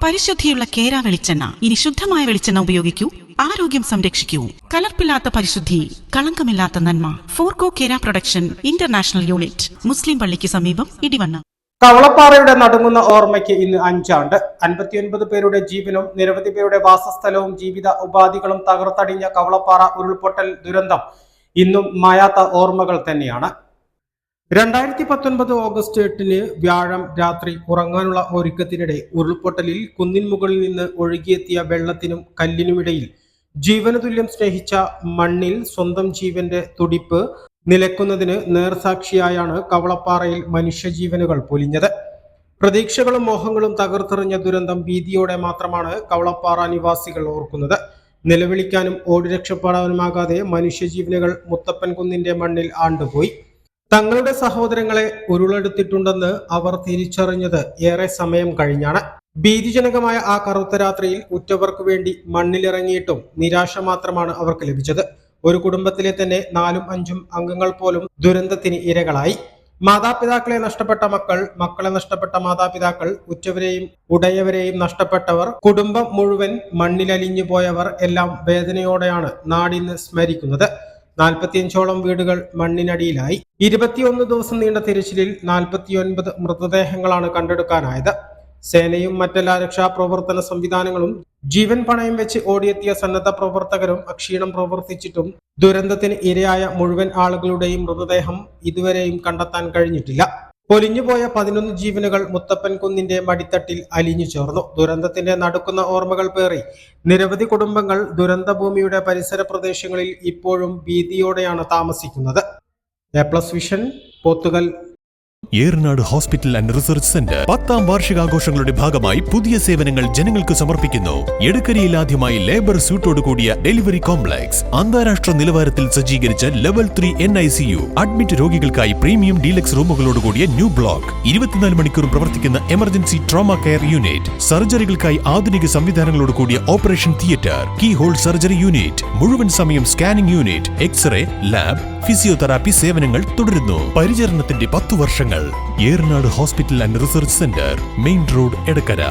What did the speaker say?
പരിശുദ്ധിയുള്ള കേര വെളിച്ചെണ്ണ. ഇനി ശുദ്ധമായ വെളിച്ചെണ്ണ ഉപയോഗിക്കൂ, ആരോഗ്യം സംരക്ഷിക്കൂ. കലർപ്പില്ലാത്ത പരിശുദ്ധി, കളങ്കമില്ലാത്ത നന്മ. ഫോർകോ കേര പ്രൊഡക്ഷൻ ഇന്റർനാഷണൽ യൂണിറ്റ്, മുസ്ലിം പള്ളിക്ക് സമീപം, ഇടിവണ്ണ. കവളപ്പാറയുടെ നടുങ്ങുന്ന ഓർമ്മയ്ക്ക് ഇന്ന് 5 ആണ്ട്. 59 പേരുടെ ജീവനും നിരവധി പേരുടെ വാസസ്ഥലവും ജീവിത ഉപാധികളും തകർത്തടിഞ്ഞ കവളപ്പാറ ഉരുൾപൊട്ടൽ ദുരന്തം ഇന്നും മായാത്ത ഓർമ്മകൾ തന്നെയാണ്. 2019 ഓഗസ്റ്റ് 8 വ്യാഴം രാത്രി ഉറങ്ങാനുള്ള ഒരുക്കത്തിനിടെ ഉരുൾപൊട്ടലിൽ കുന്നിൻ മുകളിൽ നിന്ന് ഒഴുകിയെത്തിയ വെള്ളത്തിനും കല്ലിനുമിടയിൽ ജീവന് തുല്യം സ്നേഹിച്ച മണ്ണിൽ സ്വന്തം ജീവന്റെ തുടിപ്പ് നിലയ്ക്കുന്നതിന് നേർസാക്ഷിയായാണ് കവളപ്പാറയിൽ മനുഷ്യജീവനുകൾ പൊലിഞ്ഞത്. പ്രതീക്ഷകളും മോഹങ്ങളും തകർത്തെറിഞ്ഞ ദുരന്തം ഭീതിയോടെ മാത്രമാണ് കവളപ്പാറ നിവാസികൾ ഓർക്കുന്നത്. നിലവിളിക്കാനും ഓടി രക്ഷപ്പെടാനുമാകാതെ മനുഷ്യജീവനുകൾ മുത്തപ്പൻ കുന്നിന്റെ മണ്ണിൽ ആണ്ടുപോയി. തങ്ങളുടെ സഹോദരങ്ങളെ ഉരുളെടുത്തിട്ടുണ്ടെന്ന് അവർ തിരിച്ചറിഞ്ഞത് ഏറെ സമയം കഴിഞ്ഞാണ്. ഭീതിജനകമായ ആ കറുത്ത രാത്രിയിൽ ഉറ്റവർക്ക് വേണ്ടി മണ്ണിലിറങ്ങിയിട്ടും നിരാശ മാത്രമാണ് അവർക്ക് ലഭിച്ചത്. ഒരു കുടുംബത്തിലെ തന്നെ 4ഉം 5ഉം അംഗങ്ങൾ പോലും ദുരന്തത്തിന് ഇരകളായി. മാതാപിതാക്കളെ നഷ്ടപ്പെട്ട മക്കൾ, മക്കളെ നഷ്ടപ്പെട്ട മാതാപിതാക്കൾ, ഉറ്റവരെയും ഉടയവരെയും നഷ്ടപ്പെട്ടവർ, കുടുംബം മുഴുവൻ മണ്ണിലലിഞ്ഞു പോയവർ എല്ലാം വേദനയോടെയാണ് നാടിന്ന് സ്മരിക്കുന്നത്. 45ഓളം വീടുകൾ മണ്ണിനടിയിലായി. 21 ദിവസം നീണ്ട തിരച്ചിലിൽ 49 മൃതദേഹങ്ങളാണ് കണ്ടെടുക്കാനായത്. സേനയും മറ്റെല്ലാ രക്ഷാപ്രവർത്തന സംവിധാനങ്ങളും ജീവൻ പണയം വെച്ച് ഓടിയെത്തിയ സന്നദ്ധ പ്രവർത്തകരും അക്ഷീണം പ്രവർത്തിച്ചിട്ടും ദുരന്തത്തിന് ഇരയായ മുഴുവൻ ആളുകളുടെയും മൃതദേഹം ഇതുവരെയും കണ്ടെത്താൻ കഴിഞ്ഞിട്ടില്ല. പൊലിഞ്ഞുപോയ 11 ജീവനുകൾ മുത്തപ്പൻ കുന്നിന്റെ മടിത്തട്ടിൽ അലിഞ്ഞു ചേർന്നു. ദുരന്തത്തിന്റെ നടുക്കുന്ന ഓർമ്മകൾ പേറി നിരവധി കുടുംബങ്ങൾ ദുരന്തഭൂമിയുടെ പരിസര പ്രദേശങ്ങളിൽ ഇപ്പോഴും ഭീതിയോടെയാണ് താമസിക്കുന്നത്. A+ vision, Pothukal. Eranad hospital and research centre 10ാം വാർഷികാഘോഷങ്ങളുടെ ഭാഗമായി പുതിയ സേവനങ്ങൾ ജനങ്ങൾക്ക് സമർപ്പിക്കുന്നു. എടക്കരയിൽ ആദ്യമായി ലേബർ സ്യൂട്ടോട് കൂടിയ ഡെലിവറി കോംപ്ലക്സ്, അന്താരാഷ്ട്ര നിലവാരത്തിൽ സജ്ജീകരിച്ച ലെവൽ 3 NICU, അഡ്മിറ്റ് രോഗികൾക്കായി പ്രീമിയം ഡീലക്സ് റൂമുകളോട് കൂടിയ ന്യൂ ബ്ലോക്ക്, 24 മണിക്കൂറും പ്രവർത്തിക്കുന്ന എമർജൻസി ട്രോമ കെയർ യൂണിറ്റ്, സർജറികൾക്കായി ആധുനിക സംവിധാനങ്ങളോട് കൂടിയ operation theatre, keyhole surgery unit, മുഴുവൻ സമയം scanning unit, x-ray, lab, physiotherapy സേവനങ്ങൾ തുടരുന്നു. പരിചരണത്തിന്റെ 10 വർഷങ്ങൾ. Eranad hospital and research centre, main road, Edakkara.